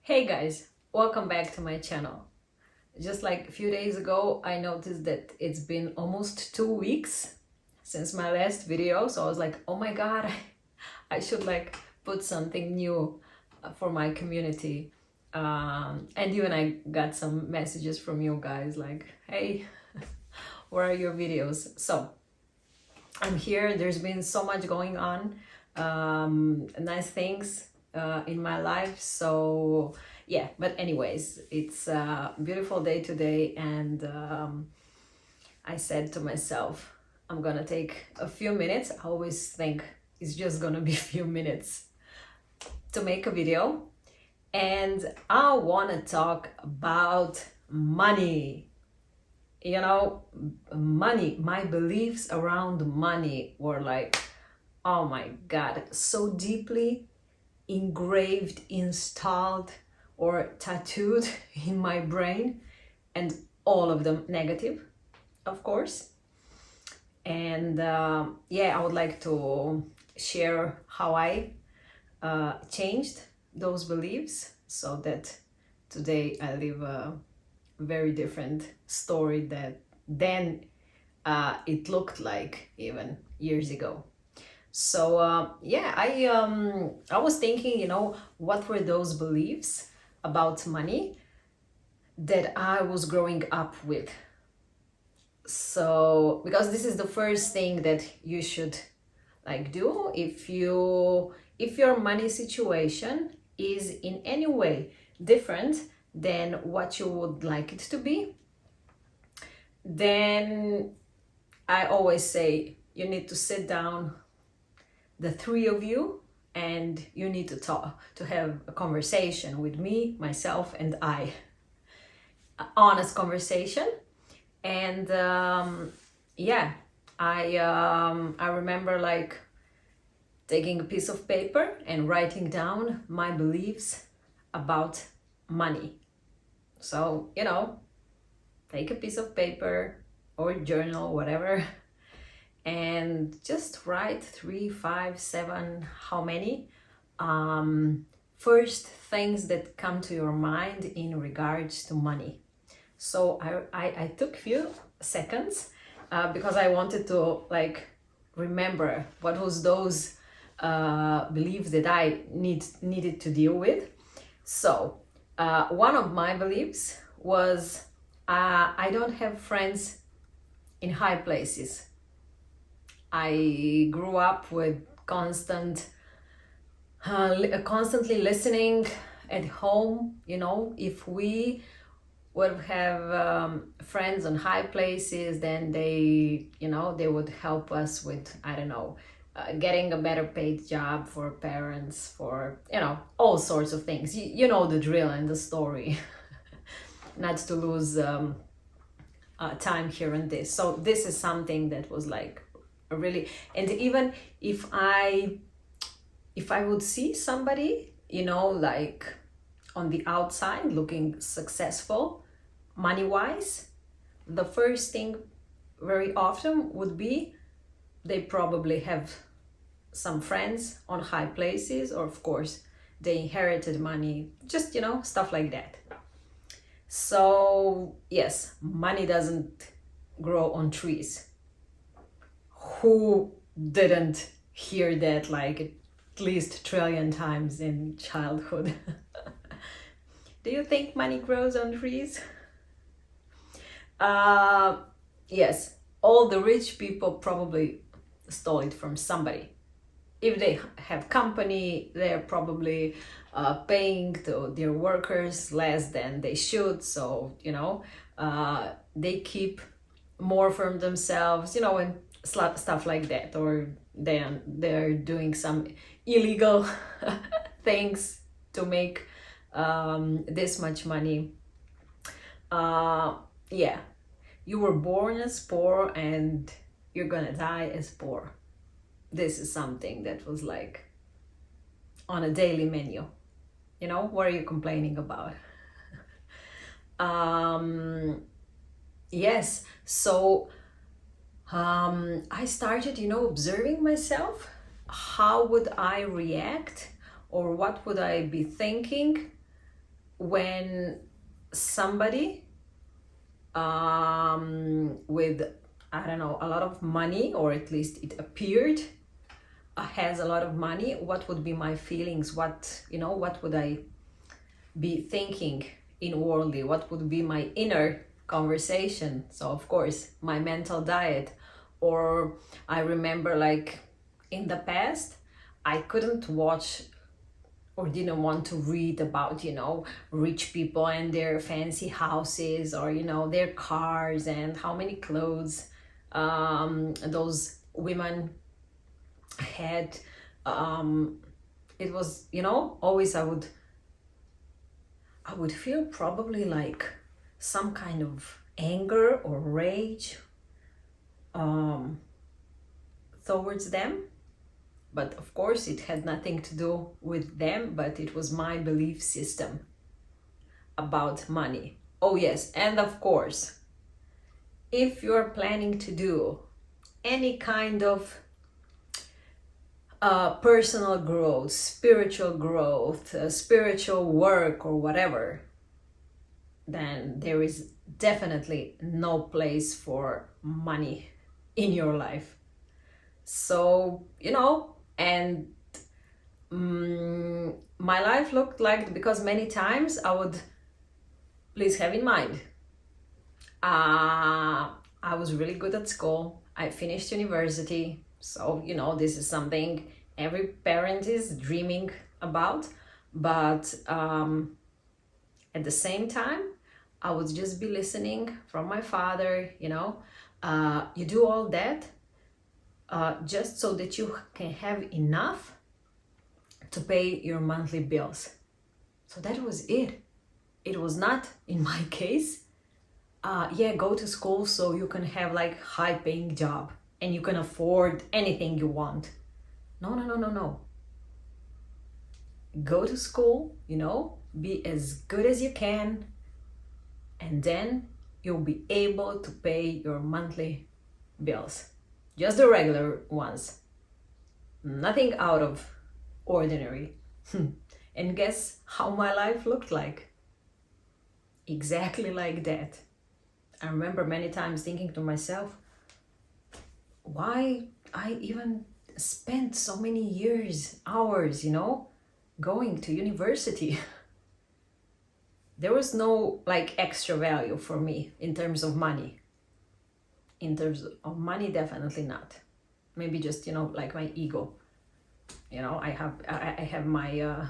Hey guys, welcome back to my channel. Just like a few days ago, I noticed that it's been almost 2 weeks since my last video. So I was like, oh my God, I should put something new for my community. And even I got some messages from you guys like, hey, where are your videos? So I'm here. There's been so much going on, nice things in my life. So yeah, but anyways, it's a beautiful day today, and I said to myself, I'm gonna take a few minutes. I always think it's just gonna be a few minutes to make a video, and I want to talk about money. You know, money, my beliefs around money were like, oh my God, so deeply engraved, installed, or tattooed in my brain, and all of them negative, of course. And yeah, I would like to share how I changed those beliefs so that today I live a very different story than it looked like even years ago. So yeah, I was thinking, what were those beliefs about money that I was growing up with? So because this is the first thing that you should do if your money situation is in any way different than what you would like it to be, then I always say you need to sit down, the three of you, and you need to have a conversation with me, myself, and I. An honest conversation. And yeah, I remember taking a piece of paper and writing down my beliefs about money. So, take a piece of paper or journal, whatever, and just write 3, 5, 7, how many first things that come to your mind in regards to money. So I took a few seconds because I wanted to remember what was those beliefs that I needed to deal with. So one of my beliefs was I don't have friends in high places. I grew up with constantly listening at home. If we would have friends on high places, then they would help us with, I don't know, getting a better paid job for parents, for all sorts of things. You know the drill and the story. Not to lose time here and this. So this is something that was really, and even if I would see somebody on the outside looking successful money wise, the first thing very often would be they probably have some friends on high places, or of course they inherited money, just stuff like that. So yes, money doesn't grow on trees. Who didn't hear that at least 1 trillion times in childhood? Do you think money grows on trees? Yes, all the rich people probably stole it from somebody. If they have company, they're probably paying to their workers less than they should. So, they keep more for themselves, and stuff like that. Or they're doing some illegal things to make this much money. Yeah, you were born as poor and you're gonna die as poor. This is something that was on a daily menu. What are you complaining about? Yes, so I started, observing myself. How would I react, or what would I be thinking when somebody with, I don't know, a lot of money, or at least it appeared has a lot of money, what would be my feelings? What would I be thinking inwardly? What would be my inner conversation? So of course, my mental diet. Or I remember, like, in the past, I couldn't watch or didn't want to read about, rich people and their fancy houses, or, their cars and how many clothes those women had. It was, always I would feel probably like some kind of anger or rage towards them. But of course, it had nothing to do with them, but it was my belief system about money. Oh yes, and of course, if you're planning to do any kind of personal growth, spiritual growth, spiritual work, or whatever, then there is definitely no place for money in your life. So, and my life looked like, because many times I would, please have in mind, I was really good at school. I finished university. So, this is something every parent is dreaming about. But at the same time, I would just be listening from my father, you do all that just so that you can have enough to pay your monthly bills. So that was it. It was not, in my case, go to school so you can have like high paying job and you can afford anything you want. No. Go to school, be as good as you can, and then you'll be able to pay your monthly bills. Just the regular ones. Nothing out of ordinary. And guess how my life looked like? Exactly like that. I remember many times thinking to myself, why I even spent so many years, hours, going to university. There was no like extra value for me in terms of money. In terms of money, definitely not. Maybe just, like my ego. I have my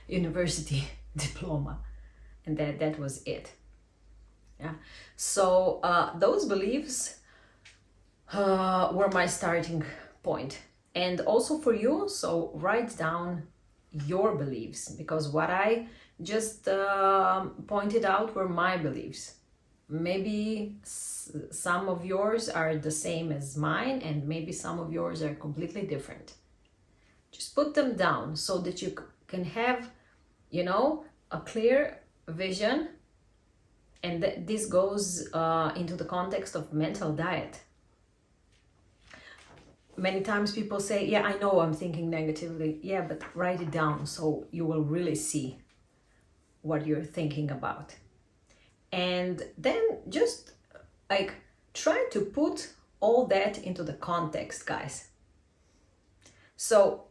university diploma, and that was it. Yeah. So those beliefs were my starting point. And also for you, so write down your beliefs, because what I just pointed out were my beliefs. Maybe some of yours are the same as mine, and maybe some of yours are completely different. Just put them down so that you can have, a clear vision. And this goes into the context of mental diet. Many times people say, yeah, I know I'm thinking negatively. Yeah, but write it down so you will really see what you're thinking about. And then just like try to put all that into the context, guys. So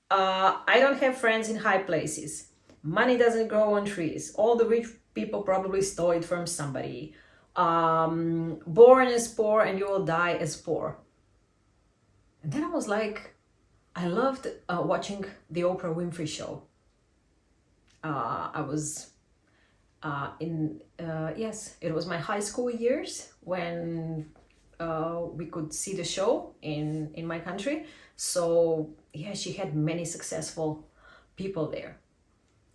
I don't have friends in high places. Money doesn't grow on trees. All the rich people probably stole it from somebody. Born as poor and you will die as poor. And then I was like, I loved watching the Oprah Winfrey Show. I was it was my high school years when we could see the show in my country. So yeah, she had many successful people there.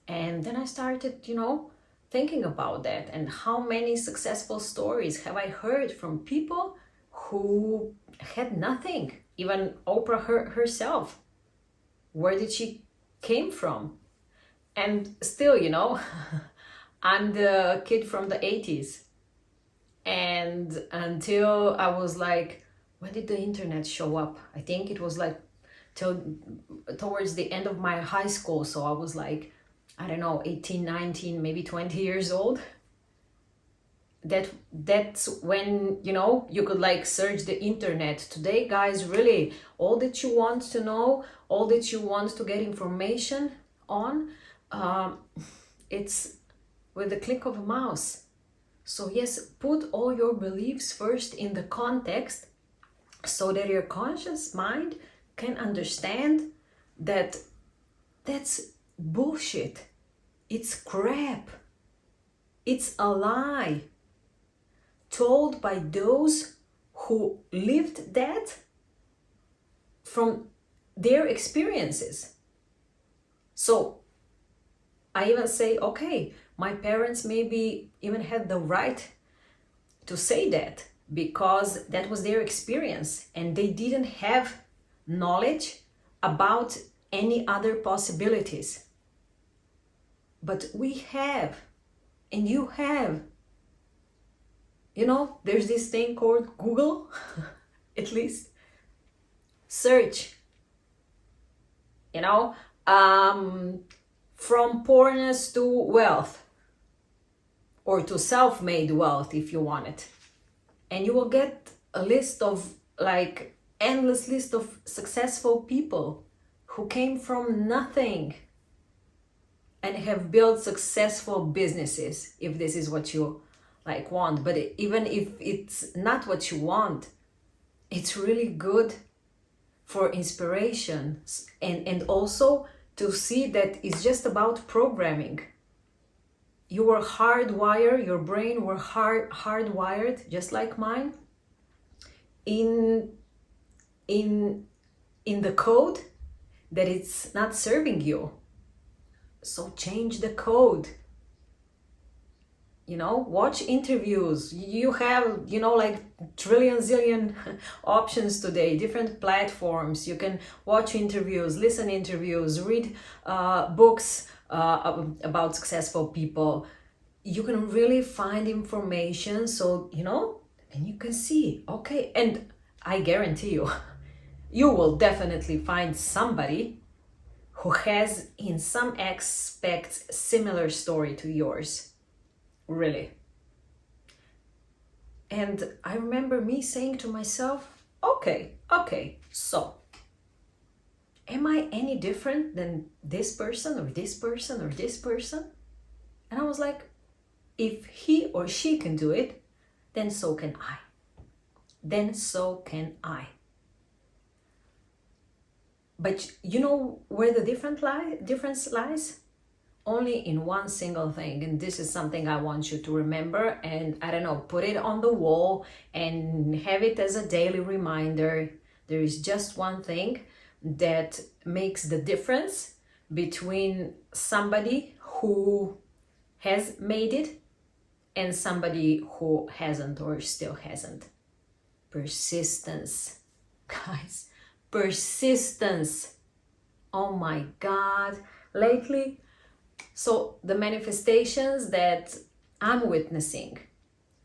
And then I started, thinking about that, and how many successful stories have I heard from people who had nothing. Even Oprah herself. Where did she came from? And still, I'm the kid from the 80s. And until I was like, when did the internet show up? I think it was like towards the end of my high school. So I was like I don't know, 18, 19, maybe 20 years old, that's when, you know, you could like search the internet. Today, guys, really, all that you want to know, all that you want to get information on, it's with the click of a mouse. So yes, put all your beliefs first in the context so that your conscious mind can understand that that's bullshit. It's crap. It's a lie told by those who lived that from their experiences. So I even say, okay, my parents maybe even had the right to say that because that was their experience and they didn't have knowledge about any other possibilities. But we have, and you have. You know, there's this thing called Google, at least. Search, you know, from poorness to wealth, or to self-made wealth if you want it. And you will get a list of, like, endless list of successful people who came from nothing and have built successful businesses, if this is what you like want. But even if it's not what you want, it's really good for inspiration and also to see that it's just about programming. You were hardwired, your brain were hardwired, just like mine, in the code that it's not serving you. So change the code. You know, watch interviews. You have, you know, like zillion options today, different platforms. You can watch interviews, listen interviews, read books about successful people. You can really find information. So, you know, and you can see, okay. And I guarantee you, you will definitely find somebody who has in some aspects similar story to yours. Really. And I remember me saying to myself, okay, so am I any different than this person or this person or this person? And I was like, if he or she can do it, then so can I. Then so can I. But you know where the difference lies? Only in one single thing, and this is something I want you to remember, and I don't know, put it on the wall and have it as a daily reminder. There is just one thing that makes the difference between somebody who has made it and somebody who hasn't or still hasn't. Persistence. Guys, persistence. Oh my God. Lately, so the manifestations that I'm witnessing,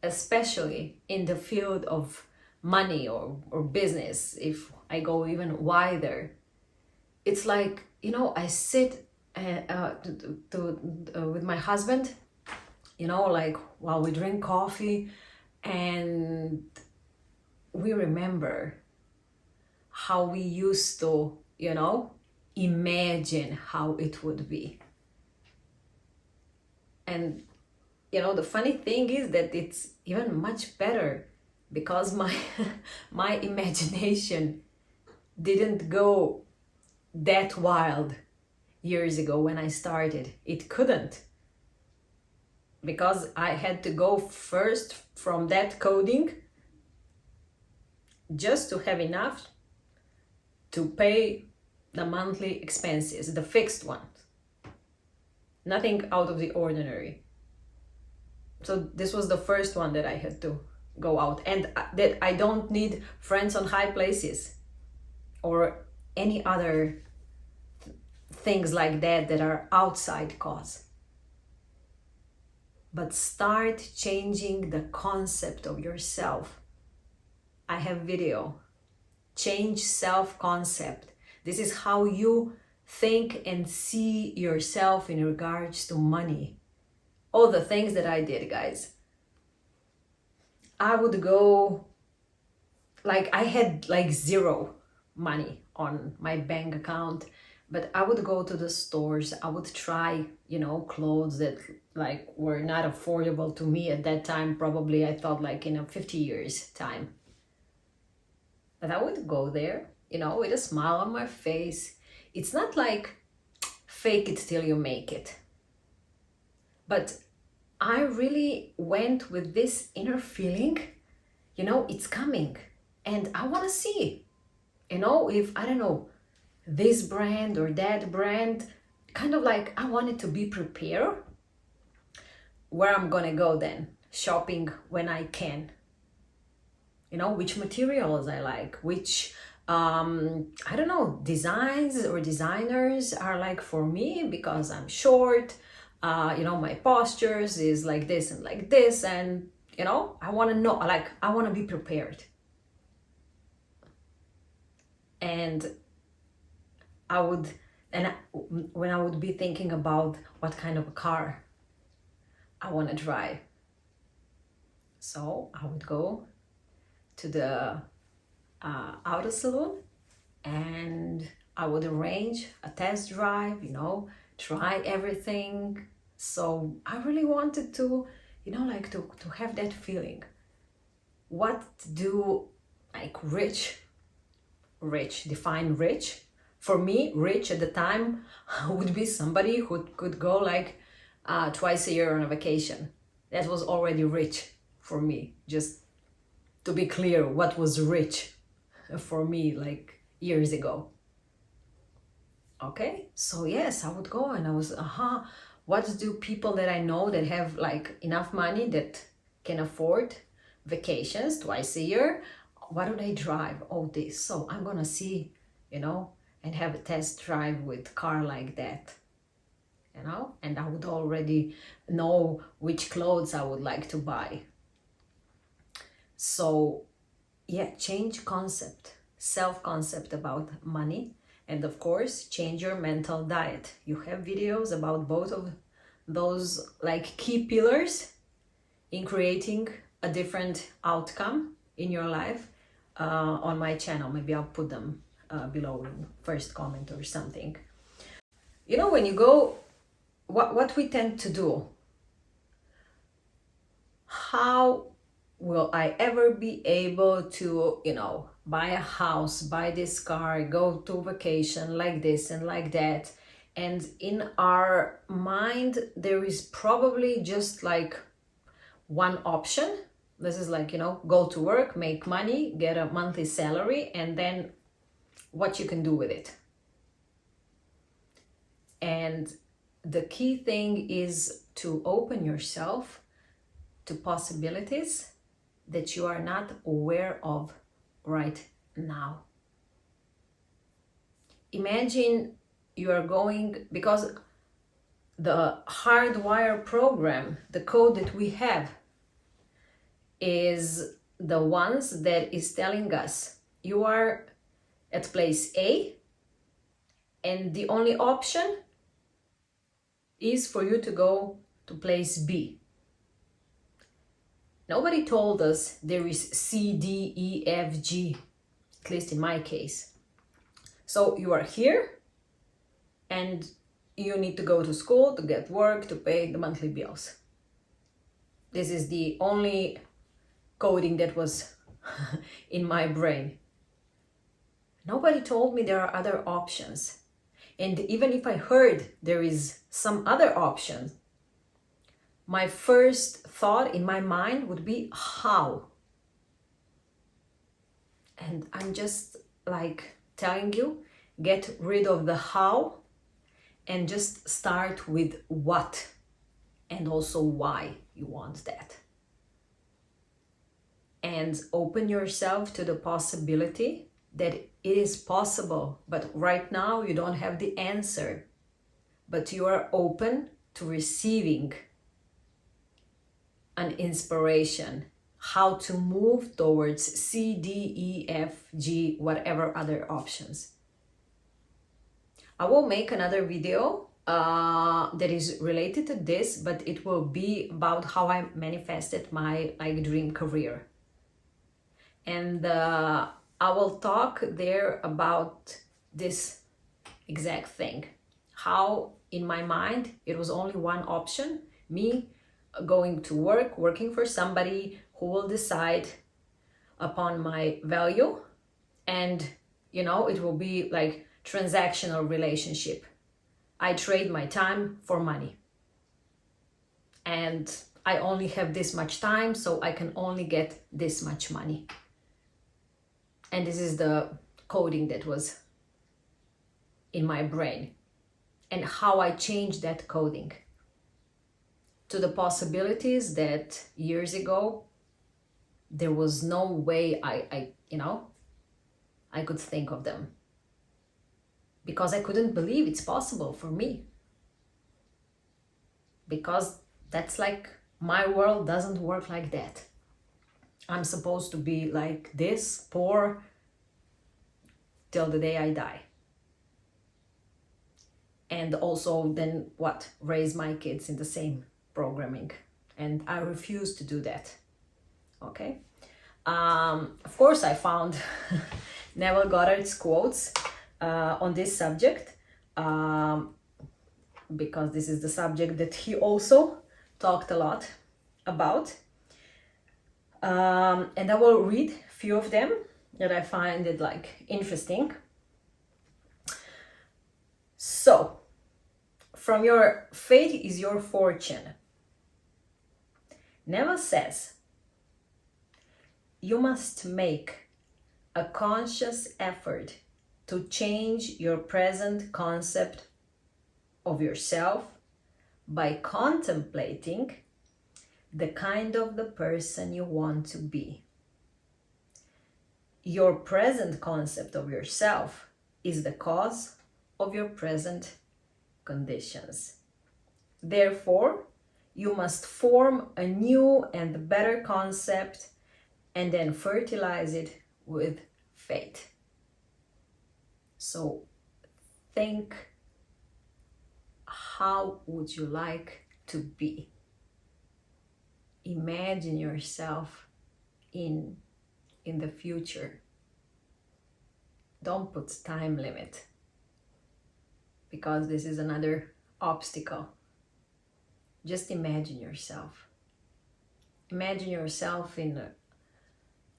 especially in the field of money or business, if I go even wider, it's like, you know, I sit with my husband, you know, like while we drink coffee, and we remember how we used to, you know, imagine how it would be. And, you know, the funny thing is that it's even much better because my imagination didn't go that wild years ago when I started. It couldn't. Because I had to go first from that coding just to have enough to pay the monthly expenses, the fixed ones. Nothing out of the ordinary. So this was the first one that I had to go out, and that I don't need friends on high places or any other things like that are outside cause. But start changing the concept of yourself. I have video. Change self-concept. This is how you think and see yourself in regards to money. All the things that I did, guys. I would go, like, I had like zero money on my bank account, but I would go to the stores. I would try, clothes that like were not affordable to me at that time. Probably I thought like in a 50 years time. But I would go there, with a smile on my face. It's not like fake it till you make it. But I really went with this inner feeling, it's coming and I want to see, if, I don't know, this brand or that brand, kind of like I wanted to be prepared where I'm going to go then, shopping when I can. Which materials I like, which, I don't know, designs or designers are like for me because I'm short. My postures is like this and like this, and I want to know, like, I want to be prepared. And when I would be thinking about what kind of a car I want to drive, so I would go to the auto salon and I would arrange a test drive, try everything. So I really wanted to, to have that feeling. What do like rich, define rich? For me, rich at the time would be somebody who could go like twice a year on a vacation. That was already rich for me. Just to be clear, what was rich for me like years ago. Okay, so yes, I would go and I was, what do people that I know that have like enough money that can afford vacations twice a year, what do they drive? Oh, this. So I'm gonna see, and have a test drive with car like that, and I would already know which clothes I would like to buy. So yeah, change concept, self-concept about money. And of course, change your mental diet. You have videos about both of those like key pillars in creating a different outcome in your life on my channel. Maybe I'll put them below in first comment or something. When you go, what we tend to do, how will I ever be able to, buy a house, buy this car, go to vacation like this and like that? And in our mind, there is probably just like one option. This is like, go to work, make money, get a monthly salary, and then what you can do with it. And the key thing is to open yourself to possibilities that you are not aware of right now. Imagine you are going, because the hardwire program, the code that we have, is the ones that is telling us you are at place A and the only option is for you to go to place B. Nobody told us there is C, D, E, F, G, at least in my case. So you are here and you need to go to school, to get work, to pay the monthly bills. This is the only coding that was in my brain. Nobody told me there are other options. And even if I heard there is some other option, my first thought in my mind would be how. And I'm just like telling you, get rid of the how and just start with what and also why you want that. And open yourself to the possibility that it is possible, but right now you don't have the answer, but you are open to receiving an inspiration, how to move towards C, D, E, F, G, whatever other options. I will make another video that is related to this, but it will be about how I manifested my dream career. And I will talk there about this exact thing. How in my mind it was only one option, me going to work, working for somebody who will decide upon my value, and you know, it will be like transactional relationship. I trade my time for money, and I only have this much time, so I can only get this much money. And this is the coding that was in my brain, and how I changed that coding to the possibilities that years ago there was no way I could think of them, because I couldn't believe it's possible for me, because that's like, my world doesn't work like that. I'm supposed to be like this, poor, till the day I die. And also then what? Raise my kids in the same programming. And I refuse to do that. Okay? Of course, I found Neville Goddard's quotes on this subject, because this is the subject that he also talked a lot about. And I will read a few of them that I find it like interesting. So, from your fate is your fortune. Neville says, you must make a conscious effort to change your present concept of yourself by contemplating the kind of the person you want to be. Your present concept of yourself is the cause of your present conditions. Therefore, you must form a new and better concept and then fertilize it with faith. So think, how would you like to be? Imagine yourself in the future. Don't put time limit, because this is another obstacle. Just imagine yourself. Imagine yourself in an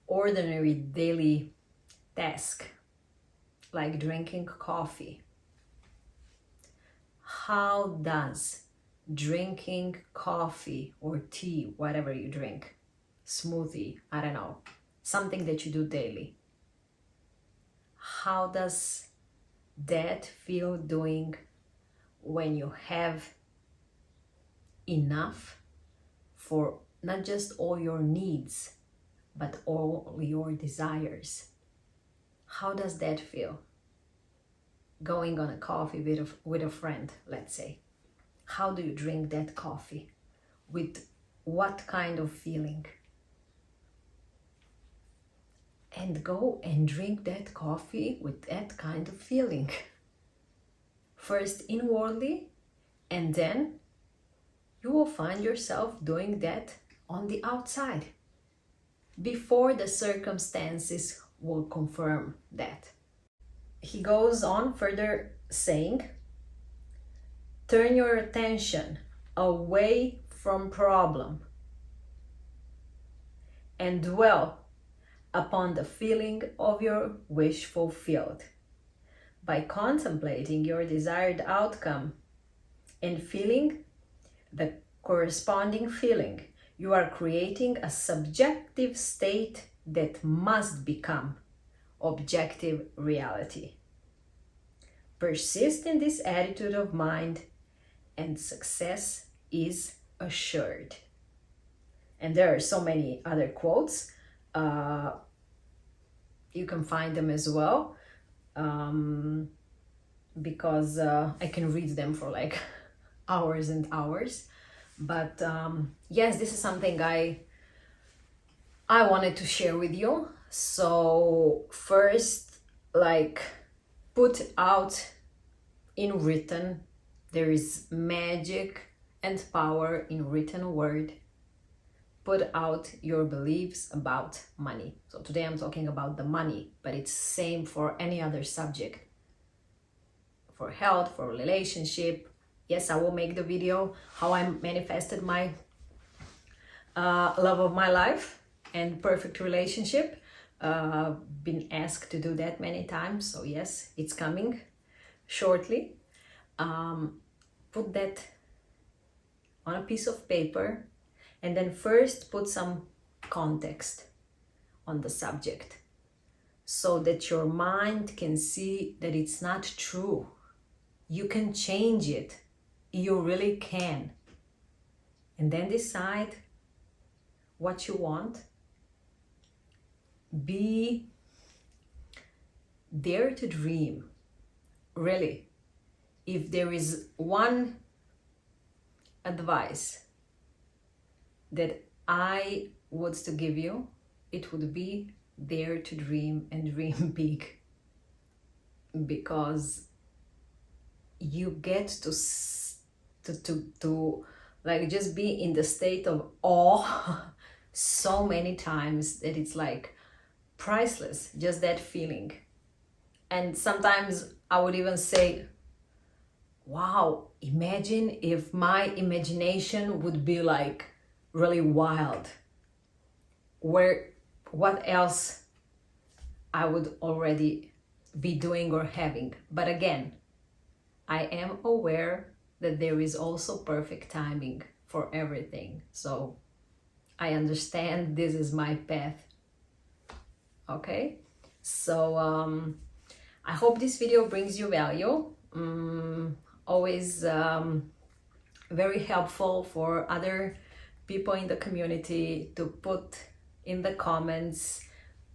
ordinary daily task, like drinking coffee. How does drinking coffee or tea, whatever you drink, smoothie, I don't know, something that you do daily, how does that feel doing when you have enough for not just all your needs, but all your desires? How does that feel? Going on a coffee with a friend, let's say. How do you drink that coffee? With what kind of feeling? And go and drink that coffee with that kind of feeling. First inwardly, and then you will find yourself doing that on the outside, before the circumstances will confirm that. He goes on further saying, turn your attention away from problem and dwell upon the feeling of your wish fulfilled. By contemplating your desired outcome and feeling the corresponding feeling, you are creating a subjective state that must become objective reality. Persist in this attitude of mind and success is assured. And there are so many other quotes. You can find them as well, because I can read them for like hours and hours. But yes, this is something I wanted to share with you. So first, like, put out in written. There is magic and power in written word. Put out your beliefs about money. So today I'm talking about the money, but it's same for any other subject. For health, for relationship. Yes, I will make the video how I manifested my love of my life and perfect relationship. Been asked to do that many times, so yes, it's coming shortly. Put that on a piece of paper, and then first put some context on the subject so that your mind can see that it's not true. You can change it. You really can. And then decide what you want. Be dare to dream. Really. If there is one advice that I would to give you, it would be dare to dream and dream big. Because you get to like just be in the state of awe so many times that it's like priceless, just that feeling. And sometimes I would even say, wow, imagine if my imagination would be like really wild. What else I would already be doing or having. But again, I am aware that there is also perfect timing for everything. So I understand this is my path. Okay? So I hope this video brings you value. Always very helpful for other people in the community to put in the comments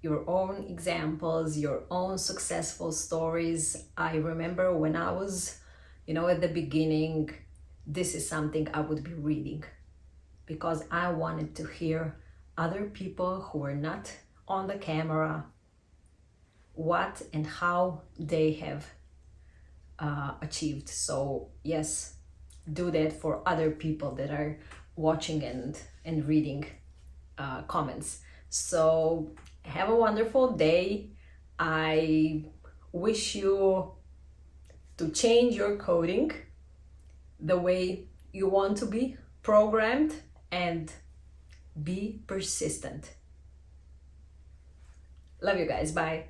your own examples, your own successful stories. I remember when I was, at the beginning, this is something I would be reading because I wanted to hear other people who were not on the camera, what and how they have achieved. So yes, do that for other people that are watching and reading comments. So have a wonderful day. I wish you to change your coding the way you want to be programmed and be persistent. Love you guys. Bye.